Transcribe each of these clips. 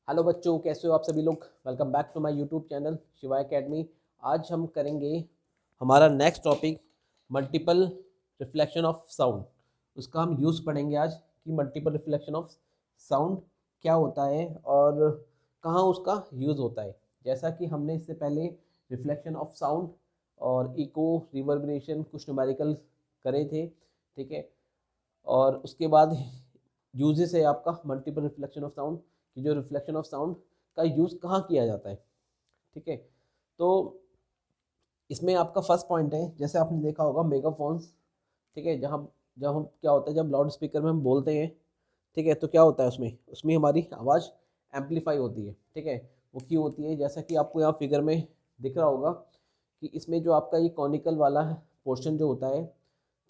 Hello बच्चों, कैसे हो आप सभी लोग। Welcome back to my YouTube channel Shiva Academy. आज हम करेंगे हमारा next topic multiple reflection of sound. उसका हम यूज़ पढ़ेंगे आज कि मल्टीपल रिफ्लेक्शन ऑफ साउंड क्या होता है और कहाँ उसका यूज़ होता है। जैसा कि हमने इससे पहले रिफ्लेक्शन ऑफ साउंड और इको रिवर्बरेशन कुछ न्यूमेरिकल करे थे, ठीक है। और उसके बाद यूजेस है आपका मल्टीपल रिफ्लेक्शन ऑफ साउंड कि जो रिफ्लेक्शन ऑफ साउंड का यूज़ कहाँ किया जाता है, ठीक है। तो इसमें आपका फर्स्ट पॉइंट है, जैसे आपने देखा होगा मेगाफोन्स, ठीक है। जहाँ जब हम क्या होता है, जब लाउड स्पीकर में हम बोलते हैं, ठीक है, तो क्या होता है उसमें उसमें हमारी आवाज़ एम्पलीफाई होती है, ठीक है। वो क्यों होती है, जैसा कि आपको यहाँ फिगर में दिख रहा होगा कि इसमें जो आपका ये कॉनिकल वाला पोर्शन जो होता है,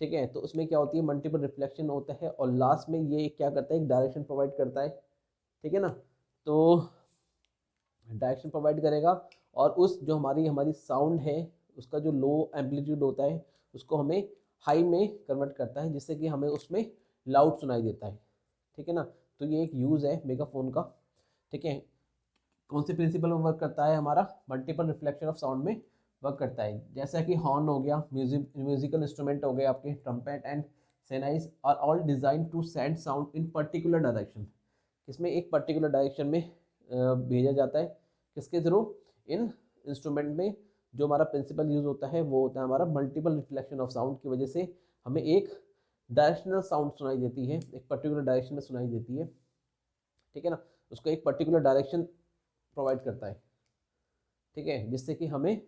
ठीक है, तो उसमें क्या होती है मल्टीपल रिफ्लेक्शन होता है और लास्ट में ये क्या करता है, एक डायरेक्शन प्रोवाइड करता है, ठीक है ना। तो डायरेक्शन प्रोवाइड करेगा और उस जो हमारी हमारी साउंड है उसका जो लो एम्पलीट्यूड होता है उसको हमें हाई में कन्वर्ट करता है, जिससे कि हमें उसमें लाउड सुनाई देता है, ठीक है ना। तो ये एक यूज़ है मेगाफोन का, ठीक है। कौन से प्रिंसिपल में वर्क करता है, हमारा मल्टीपल रिफ्लेक्शन ऑफ साउंड में वर्क करता है। जैसा कि हॉर्न हो गया, म्यूजिकल इंस्ट्रूमेंट हो गए आपके, trumpet and sirens are all design to send sound in particular direction. इसमें एक पर्टिकुलर डायरेक्शन में भेजा जाता है, किसके थ्रू, इन इंस्ट्रूमेंट में। जो हमारा प्रिंसिपल यूज़ होता है वो होता है हमारा मल्टीपल रिफ्लेक्शन ऑफ साउंड की वजह से हमें एक डायरेक्शनल साउंड सुनाई देती है, एक पर्टिकुलर डायरेक्शन में सुनाई देती है, ठीक है ना। उसको एक पर्टिकुलर डायरेक्शन प्रोवाइड करता है, ठीक है, जिससे कि हमें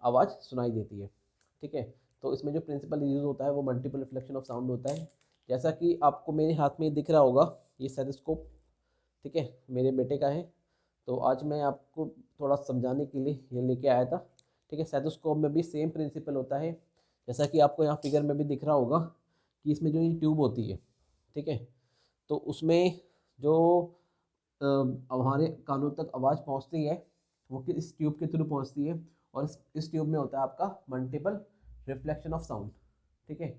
आवाज़ सुनाई देती है, ठीक है। तो इसमें जो प्रिंसिपल यूज़ होता है वो मल्टीपल रिफ्लेक्शन ऑफ साउंड होता है। जैसा कि आपको मेरे हाथ में दिख रहा होगा ये सेथोस्कोप, ठीक है, मेरे बेटे का है। तो आज मैं आपको थोड़ा समझाने के लिए ये लेके आया था, ठीक है। सेथोस्कोप में भी सेम प्रिंसिपल होता है, जैसा कि आपको यहाँ फिगर में भी दिख रहा होगा कि इसमें जो ये ट्यूब होती है, ठीक है, तो उसमें जो हमारे कानों तक आवाज़ पहुँचती है वो इस ट्यूब के थ्रू पहुँचती है और इस ट्यूब में होता है आपका मल्टीपल रिफ्लेक्शन ऑफ साउंड, ठीक है।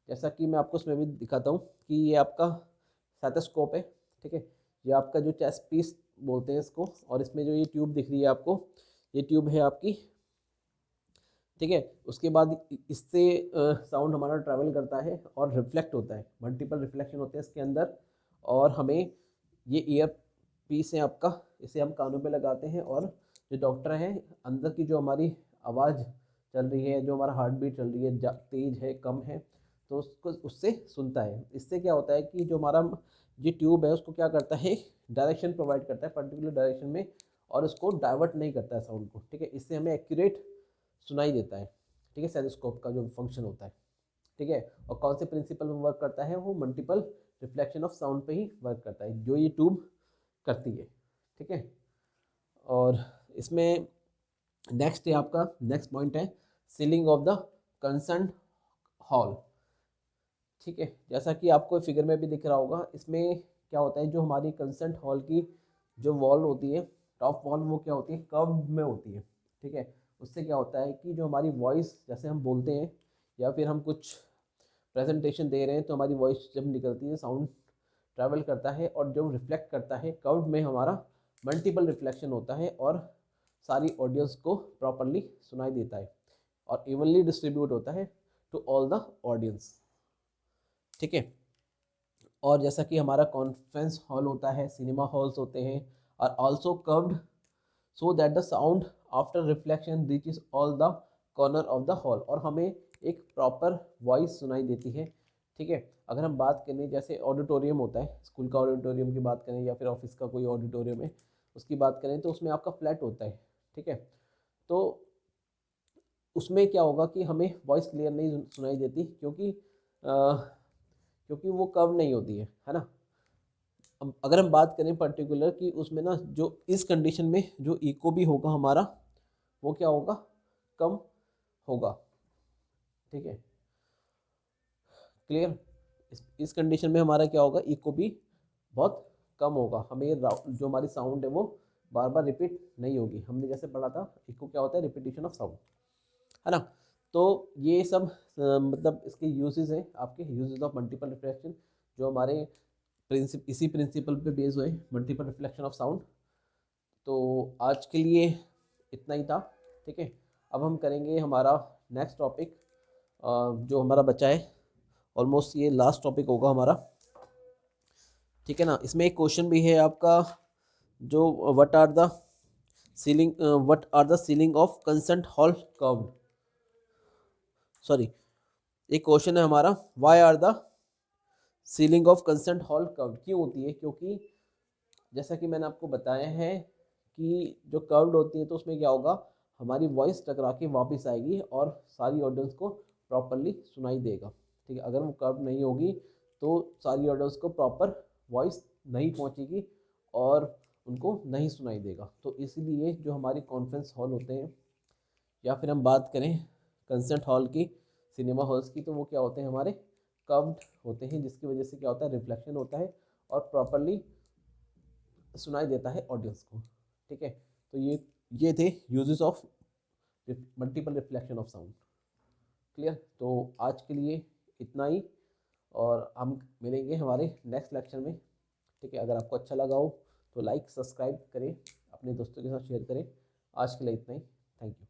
जैसा कि मैं आपको इसमें भी दिखाता हूँ कि ये आपका स्टेथोस्कोप है, ठीक है। ये आपका जो चेस्ट पीस बोलते हैं इसको, और इसमें जो ये ट्यूब दिख रही है आपको, ये ट्यूब है आपकी, ठीक है। उसके बाद इससे साउंड हमारा ट्रैवल करता है और रिफ्लेक्ट होता है, मल्टीपल रिफ्लेक्शन होते हैं इसके अंदर। और हमें ये ईयर पीस है आपका, इसे हम कानों पे लगाते हैं और जो डॉक्टर है अंदर की जो हमारी आवाज़ चल रही है, जो हमारा हार्ट बीट चल रही है, तेज है कम है, तो उसको उससे सुनता है। इससे क्या होता है कि जो हमारा ये ट्यूब है उसको क्या करता है, डायरेक्शन प्रोवाइड करता है पर्टिकुलर डायरेक्शन में, और उसको डाइवर्ट नहीं करता है साउंड को, ठीक है। इससे हमें एक्यूरेट सुनाई देता है, ठीक है, सेथोस्कोप का जो फंक्शन होता है, ठीक है। और कौन से प्रिंसिपल में वर्क करता है, वो मल्टीपल रिफ्लेक्शन ऑफ साउंड पे ही वर्क करता है जो ये ट्यूब करती है, ठीक है। और इसमें नेक्स्ट है आपका नेक्स्ट पॉइंट है ceiling of the concern hall, ठीक है। जैसा कि आपको फिगर में भी दिख रहा होगा, इसमें क्या होता है, जो हमारी कंसर्न हॉल की जो वॉल होती है, टॉप वॉल, वो क्या होती है, कर्व में होती है, ठीक है। उससे क्या होता है कि जो हमारी वॉइस जैसे हम बोलते हैं या फिर हम कुछ प्रेजेंटेशन दे रहे हैं तो हमारी वॉइस जब निकलती है साउंड ट्रैवल करता है और जो रिफ्लेक्ट करता है कर्व में हमारा मल्टीपल रिफ्लेक्शन होता है और सारी ऑडियंस को प्रॉपरली सुनाई देता है और इवनली डिस्ट्रीब्यूट होता है टू ऑल द ऑडियंस, ठीक है। और जैसा कि हमारा कॉन्फ्रेंस हॉल होता है, सिनेमा हॉल्स होते हैं, और also curved so that the sound after reflection reaches all the corner of the hall, और हमें एक प्रॉपर वॉइस सुनाई देती है, ठीक है। अगर हम बात करें जैसे ऑडिटोरियम होता है, स्कूल का ऑडिटोरियम की बात करें या फिर ऑफिस का कोई ऑडिटोरियम है उसकी बात करें, तो उसमें आपका फ्लैट होता है, ठीक है। तो उसमें क्या होगा कि हमें वॉइस क्लियर नहीं सुनाई देती, क्योंकि वो कर्व नहीं होती है ना। अब अगर हम बात करें पर्टिकुलर कि उसमें ना जो इस कंडीशन में जो इको भी होगा हमारा, वो क्या होगा, कम होगा, ठीक है, क्लियर। इस कंडीशन में हमारा क्या होगा, इको भी बहुत कम होगा, हमें जो हमारी साउंड है वो बार बार रिपीट नहीं होगी। हमने जैसे पढ़ा था इको क्या होता है, रिपीटिशन ऑफ साउंड, है ना। तो ये सब मतलब इसके यूजेस हैं, आपके यूजेस ऑफ मल्टीपल रिफ्लेक्शन, जो हमारे इसी प्रिंसिपल पे बेस हुए मल्टीपल रिफ्लेक्शन ऑफ साउंड, तो आज के लिए इतना ही था, ठीक है। अब हम करेंगे हमारा नेक्स्ट टॉपिक जो हमारा बचा है, ऑलमोस्ट ये लास्ट टॉपिक होगा हमारा, ठीक है ना। इसमें एक क्वेश्चन भी है आपका, जो what are the ceiling of concert hall curved. Sorry, एक क्वेश्चन है हमारा, why are the ceiling of concert hall curved, क्यों होती है? क्योंकि जैसा कि मैंने आपको बताया है कि जो कर्व्ड होती है तो उसमें क्या होगा, हमारी वॉइस टकरा के वापस आएगी और सारी ऑडियंस को प्रॉपरली सुनाई देगा, ठीक है। अगर वो कर्व नहीं होगी तो सारी ऑडियंस को प्रॉपर वॉइस नहीं पहुंचेगी और उनको नहीं सुनाई देगा। तो इसीलिए जो हमारे कॉन्फ्रेंस हॉल होते हैं, या फिर हम बात करें कंसर्ट हॉल की, सिनेमा हॉल्स की, तो वो क्या होते हैं, हमारे कर्व्ड होते हैं, जिसकी वजह से क्या होता है, रिफ्लेक्शन होता है और प्रॉपरली सुनाई देता है ऑडियंस को, ठीक है। तो ये थे uses of multiple reflection of sound. Clear? तो आज के लिए इतना ही, और हम मिलेंगे हमारे नेक्स्ट लेक्चर में, ठीक है। अगर आपको अच्छा लगा हो तो लाइक सब्सक्राइब करें, अपने दोस्तों के साथ शेयर करें। आज के लिए इतना ही, थैंक यू।